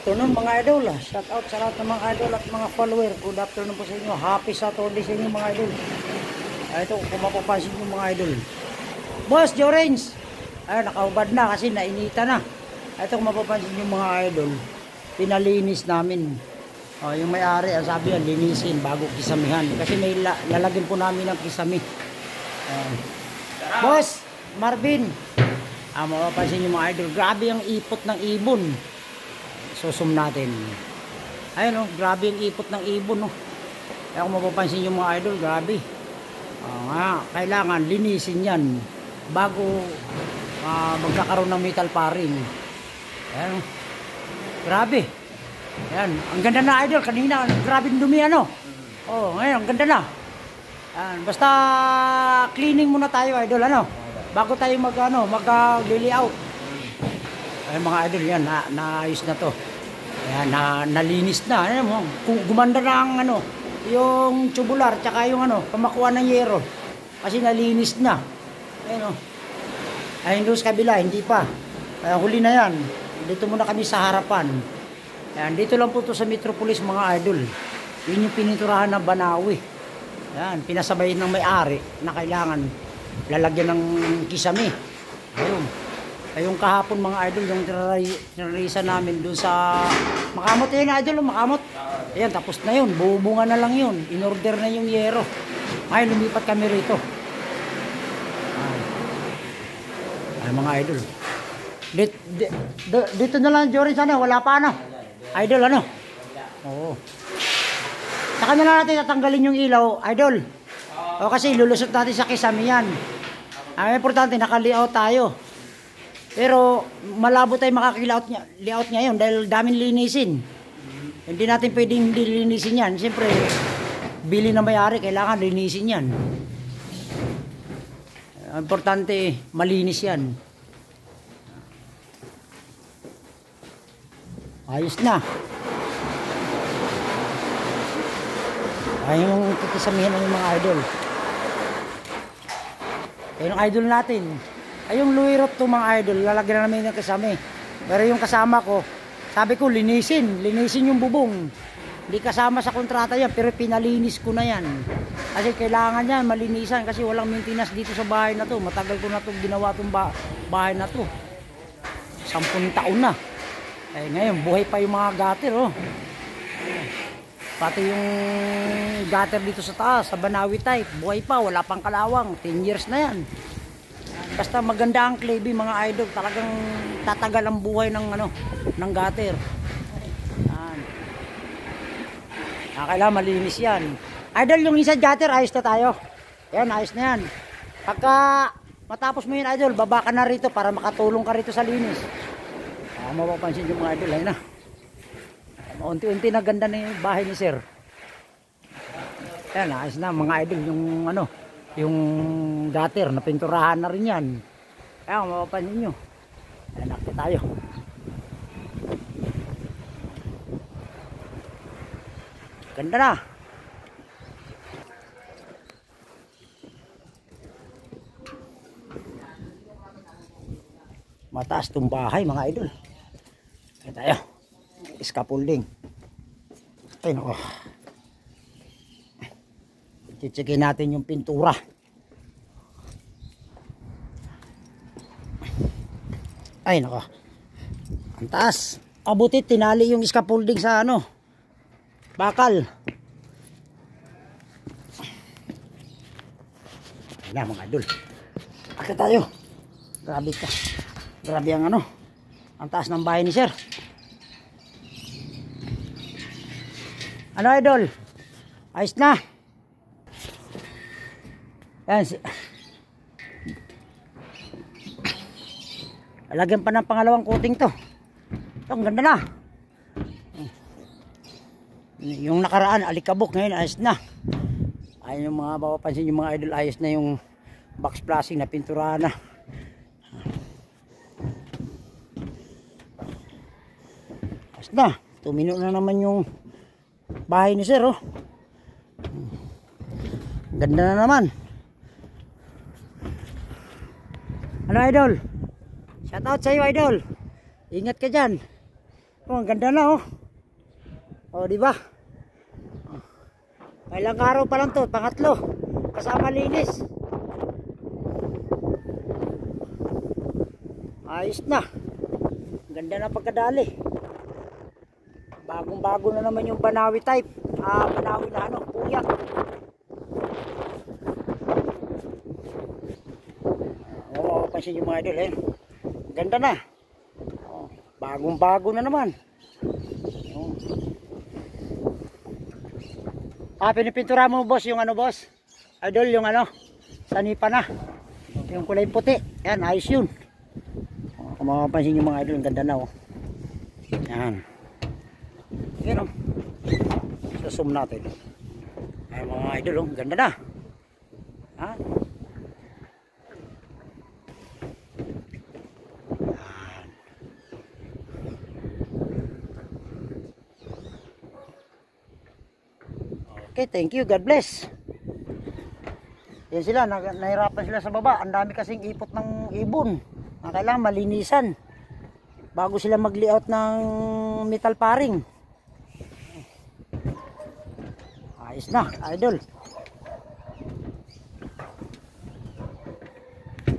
afternoon mga idol. Shout out sa lahat ng mga idol at mga follower. Good afternoon po sa inyo. Happy Saturday sa inyo mga idol. Ito kung mapapansin nyo mga idol. Boss Jorange. Ay nakaubad na kasi nainita na. Ito kung mapapansin nyo mga idol. Pinalinis namin. Yung may-ari ang sabi yan linisin bago kisamihan. Kasi may lalagyan po namin ng kisami. Boss Marvin. Mapapansin nyo mga idol. Grabe ang ipot ng ibon. Susum natin. Ayun grabe yung ipot ng ibon Kaya kung mapapansin yung mga idol, grabe. Kailangan linisin yan bago magkakaroon ng metal paring. Ayan. Grabe. Ayan. Ang ganda na idol. Kanina, grabe yung dumi ngayon, ang ganda na. Ayan. Basta cleaning muna tayo idol bago tayo mag-layout. Ayun mga idol yan, naayos na to. Ayan, nalinis na. Ayan mo, kung gumanda na ang yung tubular, tsaka yung pamakuha ng yero. Kasi nalinis na. Ayun Ayun doon sa kabila, hindi pa. Huli na yan. Dito muna kami sa harapan. Ayan, dito lang po to sa Metropolis mga idol. Yun yung pininturahan ng Banawi. Ayan, pinasabay ng may-ari na kailangan lalagyan ng kisame. Ayun. Yung kahapon mga idol, yung tinarisa namin doon sa Makamot yun idol, Makamot. Ayan, tapos na yun, bubunga na lang yun. In-order na yung yero. Ay, lumipat kami rito. Ay mga idol. Dito na lang, Jorin, sana, wala pa idol, Oo. Saka na lang natin tatanggalin yung ilaw, idol. Kasi lulusot natin sa kisame yan. Ang importante, naka-layout tayo. Pero malabo tayo makaka-layout ngayon dahil daming linisin. Hindi natin pwedeng hindi linisin yan. Siyempre, bili na may-ari, kailangan linisin yan. Importante, malinis yan. Ayos na. Ayun yung kikisamihan ng mga idol. Ayun ang idol natin. Yung luwirot to mga idol, lalagyan na namin ng kasama. Pero yung kasama ko, sabi ko linisin yung bubong. Hindi kasama sa kontrata yan, pero pinalinis ko na yan. Kasi kailangan yan, malinisan kasi walang maintenance dito sa bahay na to. Matagal ko na to ginawa tong bahay na to. 10 taon na. Ngayon, buhay pa yung mga gutter Pati yung gutter dito sa taas, sa Banawi type, buhay pa, wala pang kalawang. 10 years na yan. Basta maganda ang clay B mga idol, talagang tatagal ang buhay ng ng gutter. Kailangan malinis yan. Idol, yung isa gutter, ayos na tayo. Yan, ayos na yan. Pagka matapos mo yun idol, baba ka na rito para makatulong ka rito sa linis. Mapapansin yung mga idol, ayun na. Unti-unti na ganda na yung bahay ni sir. Yan, ayos na mga idol, yung gutter, napinturahan na rin yan. Kaya mapapansin nyo. Ayan, akit tayo. Ganda na. Mataas itong bahay mga idol. Ayan tayo. Scaffolding. Ay nako. Chichikin natin yung pintura. Ay nako. Ang taas. Abutit tinali yung scaffolding sa bakal. Ayan mga idol. Akit tayo. Grabe ka. Grabe ang ang taas ng bahay ni sir. Idol? Ayos na. Ayan. Lagyan pa ng pangalawang coating to. Ito, ang ganda na. Yung nakaraan, alikabok. Ngayon, ayos na. Ayun yung mga mapapansin yung mga idol, ayos na yung box flashing na pinturahan na. Ayos na. Tumino na naman yung bahay ni sir Ganda na naman. Idol? Shout out sa iyo idol. Ingat ka dyan. Oh, ang ganda na oh. Oh, di ba? Ilang araw pa lang to, pangatlo. Kasama linis. Ayos na. Ang ganda na pagkadali. Bagong-bago na naman yung Banawi type. Banawi na ano, puyak. Oo, pansin yung mga idol eh. Ganda na. Oh, bagong-bago na naman. Oh. Pinipintura mo boss yung ano boss? Idol yung ano? Sanipa na. Yung kulay puti. Yan, ayos yun. Oh, kung makapansin yung mga idol, ang ganda na oh. Yan. Yan oh. Susum natin. Ay mga idol oh, ganda na. Ha? Okay, thank you. God bless. Yan sila, nahirapan sila sa baba. Ang dami kasing ipot ng ibon. Ang kailangan malinisan bago sila mag-layout ng metal paring. Ayos na, idol.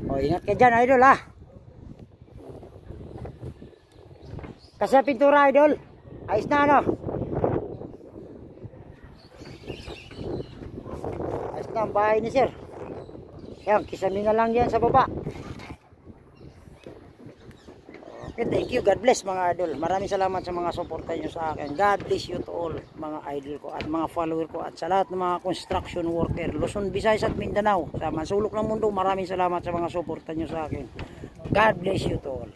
O, ingat ka dyan, idol ha. Kasi pintura, idol. Ayos na ano. Ang bahay ni sir. Yan, kisami na lang yan sa baba. Okay, thank you. God bless mga idol. Maraming salamat sa mga suporta nyo sa akin. God bless you to all mga idol ko at mga follower ko at sa lahat ng mga construction worker Luzon, Visayas at Mindanao sa masulok ng mundo. Maraming salamat sa mga suporta nyo sa akin. God bless you to all.